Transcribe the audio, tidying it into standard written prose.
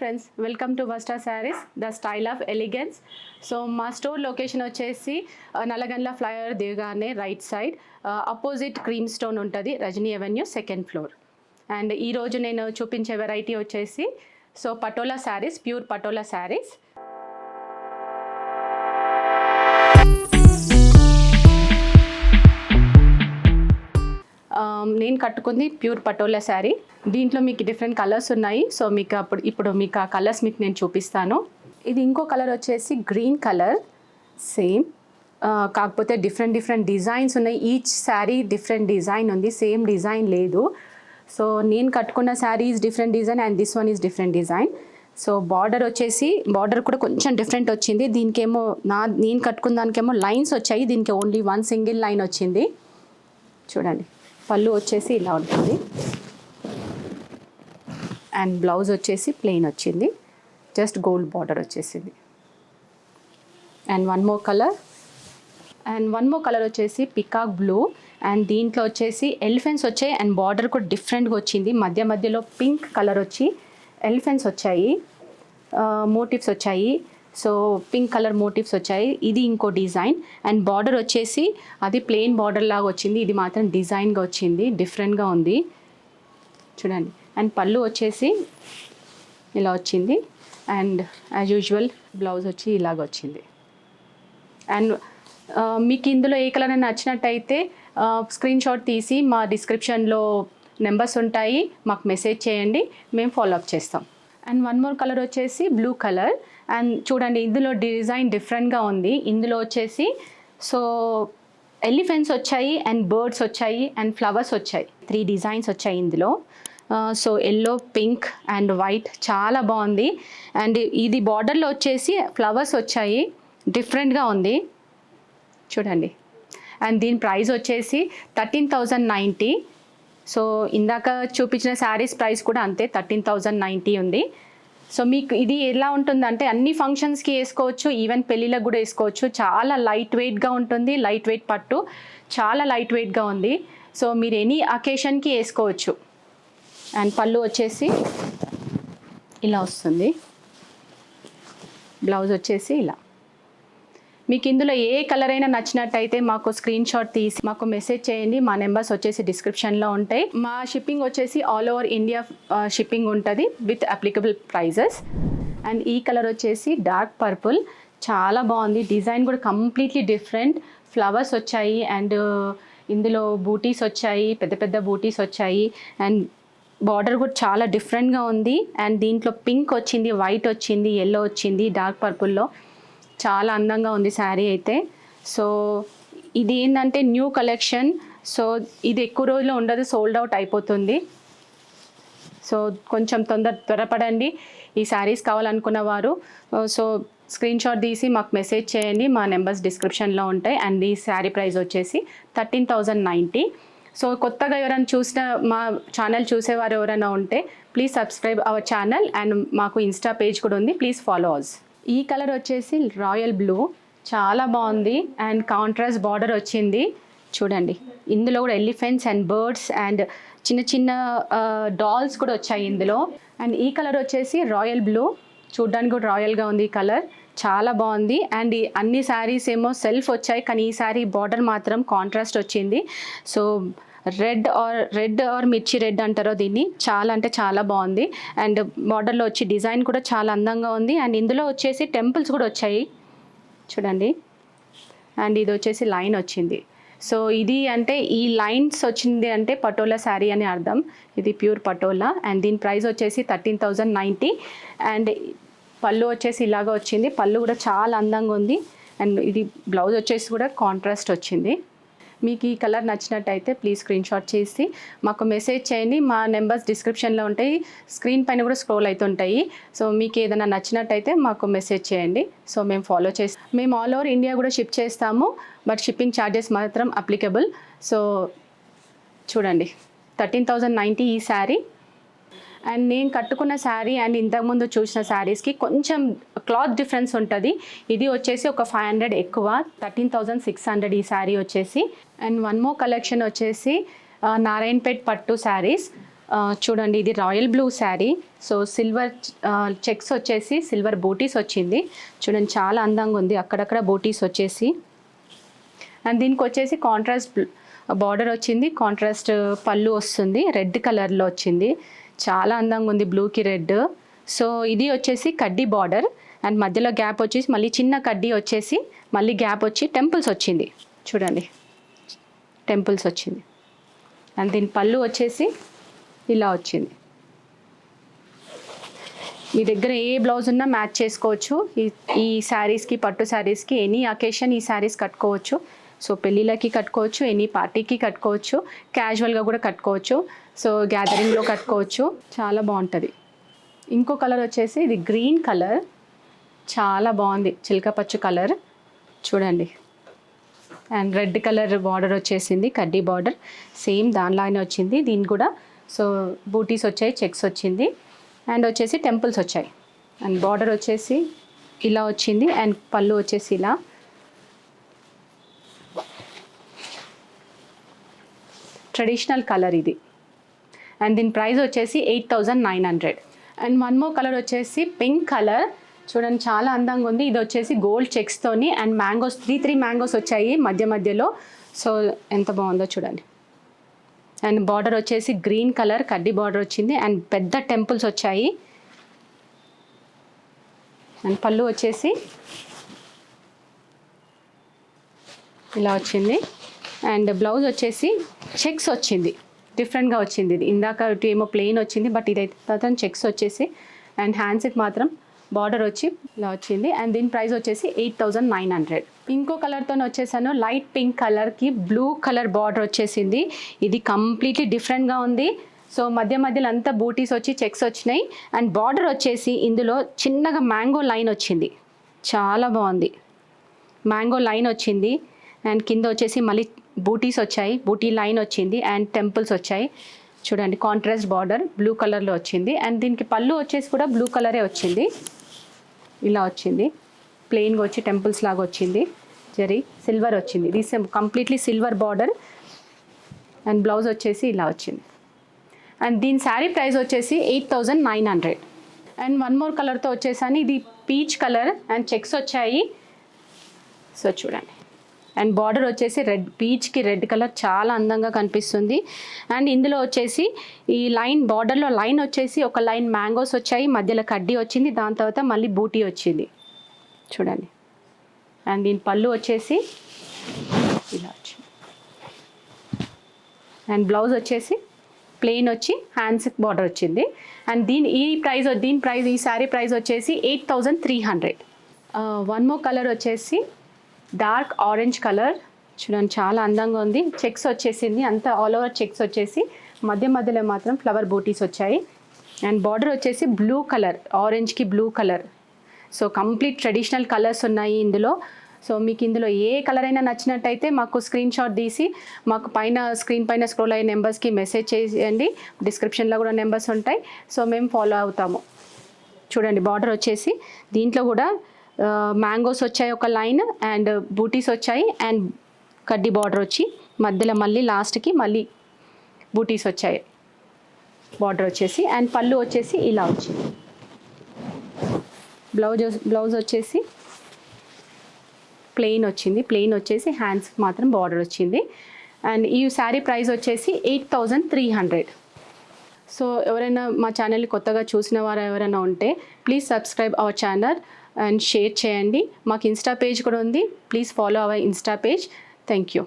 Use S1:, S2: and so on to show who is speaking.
S1: Friends, welcome to Vasta sarees the style of elegance. So మా store location వచ్చేసి Nallagandla flyover దిగగానే right side opposite cream stone ఉంటుంది, Rajani avenue, second floor. And ఈరోజు నేను చూపించే వెరైటీ వచ్చేసి పటోలా శారీస్, ప్యూర్ పటోలా శారీస్. నేను కట్టుకుంది ప్యూర్ పటోలా శారీ. దీంట్లో మీకు డిఫరెంట్ కలర్స్ ఉన్నాయి. సో మీకు ఇప్పుడు మీకు ఆ కలర్స్ మీకు నేను చూపిస్తాను. ఇది ఇంకో కలర్ వచ్చేసి గ్రీన్ కలర్, సేమ్ కాకపోతే డిఫరెంట్ డిజైన్స్ ఉన్నాయి. ఈచ్ శారీ డిఫరెంట్ డిజైన్ ఉంది, సేమ్ డిజైన్ లేదు. సో నేను కట్టుకున్న sari is different design and this one is different design. So border కూడా కొంచెం డిఫరెంట్ వచ్చింది. దీనికేమో నేను కట్టుకున్న దానికేమో లైన్స్ వచ్చాయి, దీనికి ఓన్లీ వన్ సింగిల్ లైన్ వచ్చింది. చూడండి, పళ్ళు వచ్చేసి ఇలా ఉంటుంది అండ్ బ్లౌజ్ వచ్చేసి ప్లెయిన్ వచ్చింది, జస్ట్ గోల్డ్ బార్డర్ వచ్చేసింది. అండ్ వన్ మోర్ కలర్ వచ్చేసి పికాక్ బ్లూ అండ్ దీంట్లో వచ్చేసి ఎలిఫెంట్స్ వచ్చాయి అండ్ బార్డర్ కూడా డిఫరెంట్గా వచ్చింది. మధ్యలో పింక్ కలర్ వచ్చి ఎలిఫెంట్స్ వచ్చాయి, మోటివ్స్ వచ్చాయి. సో పింక్ కలర్ మోటివ్స్ వచ్చాయి. ఇది ఇంకో డిజైన్ అండ్ బార్డర్ వచ్చేసి అది ప్లెయిన్ బార్డర్ లాగా వచ్చింది, ఇది మాత్రం డిజైన్గా వచ్చింది, డిఫరెంట్గా ఉంది. చూడండి, అండ్ పళ్ళు వచ్చేసి ఇలా వచ్చింది అండ్ యాజ్ యూజువల్ బ్లౌజ్ వచ్చి ఇలాగ వచ్చింది. అండ్ మీకు ఇందులో ఏ కలర్ అయినా నచ్చినట్టయితే స్క్రీన్ షాట్ తీసి మా డిస్క్రిప్షన్లో నెంబర్స్ ఉంటాయి, మాకు మెసేజ్ చేయండి, మేము ఫాలోఅప్ చేస్తాం. అండ్ వన్ మోర్ కలర్ వచ్చేసి బ్లూ కలర్ అండ్ చూడండి, ఇందులో డిజైన్ డిఫరెంట్గా ఉంది. ఇందులో వచ్చేసి ఎలిఫెంట్స్ వచ్చాయి అండ్ బర్డ్స్ వచ్చాయి అండ్ ఫ్లవర్స్ వచ్చాయి, 3 డిజైన్స్ వచ్చాయి ఇందులో. ఎల్లో, పింక్ అండ్ వైట్ చాలా బాగుంది. అండ్ ఇది బార్డర్లో వచ్చేసి ఫ్లవర్స్ వచ్చాయి, డిఫరెంట్గా ఉంది చూడండి. అండ్ దీని ప్రైస్ వచ్చేసి 13,090. సో ఇందాక చూపించిన శారీస్ ప్రైస్ కూడా అంతే, 13,090 ఉంది. సో మీకు ఇది ఎలా ఉంటుందంటే అన్ని ఫంక్షన్స్కి వేసుకోవచ్చు, ఈవెన్ పెళ్ళిళ్ళకి కూడా వేసుకోవచ్చు. చాలా లైట్ వెయిట్గా ఉంటుంది, లైట్ వెయిట్ పట్టు చాలా లైట్ వెయిట్గా ఉంది. సో మీరు ఎనీ అకేషన్కి వేసుకోవచ్చు. అండ్ పళ్ళు వచ్చేసి ఇలా వస్తుంది, బ్లౌజ్ వచ్చేసి ఇలా. మీకు ఇందులో ఏ కలర్ అయినా నచ్చినట్టయితే మాకు స్క్రీన్ షాట్ తీసి మాకు మెసేజ్ చేయండి, మా నెంబర్స్ వచ్చేసి డిస్క్రిప్షన్లో ఉంటాయి. మా షిప్పింగ్ వచ్చేసి ఆల్ ఓవర్ ఇండియా షిప్పింగ్ ఉంటుంది విత్ అప్లికబుల్ ప్రైజెస్. అండ్ ఈ కలర్ వచ్చేసి డార్క్ పర్పుల్, చాలా బాగుంది. డిజైన్ కూడా కంప్లీట్లీ డిఫరెంట్, ఫ్లవర్స్ వచ్చాయి అండ్ ఇందులో బూటీస్ వచ్చాయి, పెద్ద బూటీస్ వచ్చాయి అండ్ బార్డర్ కూడా చాలా డిఫరెంట్గా ఉంది. అండ్ దీంట్లో పింక్ వచ్చింది, వైట్ వచ్చింది, ఎల్లో వచ్చింది, డార్క్ పర్పుల్లో చాలా అందంగా ఉంది శారీ అయితే. సో ఇది ఏంటంటే న్యూ కలెక్షన్, సో ఇది ఎక్కువ రోజులు ఉండదు, సోల్డ్ అవుట్ అయిపోతుంది. సో కొంచెం త్వరపడండి ఈ శారీస్ కావాలనుకున్న వారు. సో స్క్రీన్ షాట్ తీసి మాకు మెసేజ్ చేయండి, మా నెంబర్స్ డిస్క్రిప్షన్లో ఉంటాయి. అండ్ ఈ శారీ ప్రైస్ వచ్చేసి 13,090. సో కొత్తగా ఎవరైనా మా ఛానల్ చూసేవారు ఎవరైనా ఉంటే please subscribe our channel and మాకు ఇన్స్టా పేజ్ కూడా ఉంది, ప్లీజ్ ఫాలో అస్. ఈ కలర్ వచ్చేసి రాయల్ బ్లూ, చాలా బాగుంది అండ్ కాంట్రాస్ట్ బార్డర్ వచ్చింది చూడండి. ఇందులో కూడా ఎలిఫెంట్స్ అండ్ బర్డ్స్ అండ్ చిన్న డాల్స్ కూడా వచ్చాయి ఇందులో. అండ్ ఈ కలర్ వచ్చేసి రాయల్ బ్లూ, చూడ్డానికి కూడా రాయల్గా ఉంది ఈ కలర్, చాలా బాగుంది. అండ్ అన్ని శారీస్ ఏమో సెల్ఫ్ వచ్చాయి, కానీ ఈ శారీ బార్డర్ మాత్రం కాంట్రాస్ట్ వచ్చింది. సో రెడ్ ఆర్ మిర్చి రెడ్ అంటారో దీన్ని, చాలా అంటే చాలా బాగుంది. అండ్ బార్డర్లో వచ్చి డిజైన్ కూడా చాలా అందంగా ఉంది. అండ్ ఇందులో వచ్చేసి టెంపుల్స్ కూడా వచ్చాయి చూడండి. అండ్ ఇది వచ్చేసి లైన్ వచ్చింది. సో ఇది అంటే ఈ లైన్స్ వచ్చింది అంటే పటోలా శారీ అని అర్థం. ఇది ప్యూర్ పటోలా అండ్ దీని ప్రైస్ వచ్చేసి 13,090. అండ్ పళ్ళు వచ్చేసి ఇలాగ వచ్చింది, పళ్ళు కూడా చాలా అందంగా ఉంది. అండ్ ఇది బ్లౌజ్ వచ్చేసి కూడా కాంట్రాస్ట్ వచ్చింది. మీకు ఈ కలర్ నచ్చినట్టయితే ప్లీజ్ స్క్రీన్ షాట్ చేసి మాకు మెసేజ్ చేయండి, మా నెంబర్స్ డిస్క్రిప్షన్లో ఉంటాయి, స్క్రీన్ పైన కూడా స్క్రోల్ అవుతుంటాయి. సో మీకు ఏదైనా నచ్చినట్టయితే మాకు మెసేజ్ చేయండి, సో మేము ఫాలో చేస్తాం. మేము ఆల్ ఓవర్ ఇండియా కూడా షిప్ చేస్తాము, బట్ షిప్పింగ్ ఛార్జెస్ మాత్రం అప్లికబుల్. సో చూడండి, 13,090 ఈ శారీ. అండ్ నేను కట్టుకున్న శారీ అండ్ ఇంతకుముందు చూసిన శారీస్కి కొంచెం క్లాత్ డిఫరెన్స్ ఉంటుంది. ఇది వచ్చేసి ఒక 500 ఎక్కువ, 13,600 ఈ శారీ వచ్చేసి. అండ్ వన్ మోర్ కలెక్షన్ వచ్చేసి నారాయణపేట్ పట్టు శారీస్. చూడండి ఇది royal blue sari. So silver checks వచ్చేసి సిల్వర్ బూటీస్ వచ్చింది. చూడండి చాలా అందంగా ఉంది, అక్కడక్కడ బూటీస్ వచ్చేసి. అండ్ దీనికి వచ్చేసి కాంట్రాస్ట్ బార్డర్ వచ్చింది, కాంట్రాస్ట్ పళ్ళు వస్తుంది, రెడ్ కలర్లో వచ్చింది. చాలా అందంగా ఉంది, బ్లూకి రెడ్. సో ఇది వచ్చేసి కడ్డీ బార్డర్ అండ్ మధ్యలో గ్యాప్ వచ్చేసి మళ్ళీ చిన్న కడ్డీ వచ్చేసి మళ్ళీ గ్యాప్ వచ్చి టెంపుల్స్ వచ్చింది. చూడండి టెంపుల్స్ వచ్చింది. అండ్ దీని పళ్ళు వచ్చేసి ఇలా వచ్చింది. మీ దగ్గర ఏ బ్లౌజ్ ఉన్నా మ్యాచ్ చేసుకోవచ్చు. ఈ శారీస్కి, పట్టు శారీస్కి ఎనీ అకేషన్ ఈ శారీస్ కట్టుకోవచ్చు. సో పెళ్ళిళ్ళకి కట్టుకోవచ్చు, ఎనీ పార్టీకి కట్టుకోవచ్చు, క్యాజువల్గా కూడా కట్టుకోవచ్చు. సో గ్యాదరింగ్లో కట్టుకోవచ్చు, చాలా బాగుంటుంది. ఇంకో కలర్ వచ్చేసి ఇది గ్రీన్ కలర్, చాలా బాగుంది, చిలకపచ్చు కలర్ చూడండి. అండ్ రెడ్ కలర్ బార్డర్ వచ్చేసింది, కడ్డీ బార్డర్ సేమ్ దానిలానే వచ్చింది. దీని కూడా సో బూటీస్ వచ్చాయి, చెక్స్ వచ్చింది అండ్ వచ్చేసి టెంపుల్స్ వచ్చాయి. అండ్ బార్డర్ వచ్చేసి ఇలా వచ్చింది అండ్ పళ్ళు వచ్చేసి ఇలా. ట్రెడిషనల్ కలర్ ఇది. అండ్ దీని ప్రైస్ వచ్చేసి 8,900. అండ్ వన్ మోర్ కలర్ వచ్చేసి పింక్ కలర్, చూడండి చాలా అందంగా ఉంది. ఇది వచ్చేసి గోల్డ్ చెక్స్తోని అండ్ మ్యాంగోస్ 3 మ్యాంగోస్ వచ్చాయి మధ్య మధ్యలో. సో ఎంత బాగుందో చూడండి. అండ్ బార్డర్ వచ్చేసి గ్రీన్ కలర్ కడ్డీ బార్డర్ వచ్చింది అండ్ పెద్ద టెంపుల్స్ వచ్చాయి. అండ్ పళ్ళు వచ్చేసి ఇలా వచ్చింది. అండ్ బ్లౌజ్ వచ్చేసి చెక్స్ వచ్చింది, డిఫరెంట్గా వచ్చింది. ఇది ఇందాక ఏమో ప్లెయిన్ వచ్చింది, బట్ ఇదైతే తర్వాత చెక్స్ వచ్చేసి అండ్ హ్యాండ్స్కి మాత్రం బార్డర్ వచ్చి ఇలా వచ్చింది. అండ్ దీని ప్రైస్ వచ్చేసి 8,900. ఇంకో కలర్తో వచ్చేసాను, లైట్ పింక్ కలర్కి బ్లూ కలర్ బార్డర్ వచ్చేసింది. ఇది కంప్లీట్లీ డిఫరెంట్గా ఉంది. సో మధ్య మధ్యలో అంతా బూటీస్ వచ్చి చెక్స్ వచ్చినాయి. అండ్ బార్డర్ వచ్చేసి ఇందులో చిన్నగా మ్యాంగో లైన్ వచ్చింది, చాలా బాగుంది. మ్యాంగో లైన్ వచ్చింది అండ్ కింద వచ్చేసి మళ్ళీ బూటీస్ వచ్చాయి, బూటీ లైన్ వచ్చింది అండ్ టెంపుల్స్ వచ్చాయి. చూడండి కాంట్రాస్ట్ బార్డర్ బ్లూ కలర్లో వచ్చింది. అండ్ దీనికి పళ్ళు వచ్చేసి కూడా బ్లూ కలరే వచ్చింది, ఇలా వచ్చింది. ప్లెయిన్గా వచ్చి టెంపుల్స్ లాగా వచ్చింది, జరీ సిల్వర్ వచ్చింది. ఇది completely silver border and blouse వచ్చేసి ఇలా వచ్చింది. అండ్ దీని శారీ ప్రైస్ వచ్చేసి 8,900. అండ్ వన్ మోర్ కలర్తో వచ్చేసాను, ఇది పీచ్ కలర్ అండ్ చెక్స్ వచ్చాయి. సో చూడండి. అండ్ బార్డర్ వచ్చేసి రెడ్, పీచ్కి రెడ్ కలర్ చాలా అందంగా కనిపిస్తుంది. అండ్ ఇందులో వచ్చేసి ఈ లైన్ బార్డర్లో లైన్ వచ్చేసి ఒక లైన్ మ్యాంగోస్ వచ్చాయి, మధ్యలో కడ్డీ వచ్చింది, దాని తర్వాత మళ్ళీ బూటీ వచ్చింది చూడండి. అండ్ దీని పళ్ళు వచ్చేసి ఇలా వచ్చింది. అండ్ బ్లౌజ్ వచ్చేసి ప్లెయిన్ వచ్చి హ్యాండ్స్కి బార్డర్ వచ్చింది. అండ్ దీని ప్రైస్ ఈ శారీ ప్రైస్ వచ్చేసి 8,300. వన్ మోర్ కలర్ వచ్చేసి డార్క్ ఆరెంజ్ కలర్, చూడండి చాలా అందంగా ఉంది. చెక్స్ వచ్చేసింది, అంతా ఆల్ ఓవర్ చెక్స్ వచ్చేసి మధ్య మధ్యలో మాత్రం ఫ్లవర్ బూటీస్ వచ్చాయి. అండ్ బార్డర్ వచ్చేసి బ్లూ కలర్, ఆరెంజ్కి blue colour. So complete traditional colours ఉన్నాయి ఇందులో. సో మీకు ఇందులో ఏ కలర్ అయినా నచ్చినట్టయితే మాకు స్క్రీన్ షాట్ తీసి మాకు స్క్రీన్ పైన స్క్రోల్ అయ్యే నెంబర్స్కి మెసేజ్ చేయండి. డిస్క్రిప్షన్లో కూడా నెంబర్స్ ఉంటాయి. సో మేము ఫాలో అవుతాము. చూడండి బార్డర్ వచ్చేసి దీంట్లో కూడా మ్యాంగోస్ వచ్చాయి ఒక లైన్ అండ్ బూటీస్ వచ్చాయి అండ్ కడ్డీ బార్డర్ వచ్చి మధ్యలో మళ్ళీ లాస్ట్కి మళ్ళీ బూటీస్ వచ్చాయి బార్డర్ వచ్చేసి. అండ్ పళ్ళు వచ్చేసి ఇలా వచ్చింది. బ్లౌజ్ వచ్చేసి ప్లెయిన్ వచ్చింది, ప్లెయిన్ వచ్చేసి హ్యాండ్స్కి మాత్రం బార్డర్ వచ్చింది. అండ్ ఈ శారీ ప్రైస్ వచ్చేసి 8,300. సో ఎవరైనా మా ఛానల్ని కొత్తగా చూసిన వారు ఎవరైనా ఉంటే please subscribe our channel and share చేయండి. మాకు ఇన్స్టా పేజ్ కూడా ఉంది, please follow our Insta page. Thank you.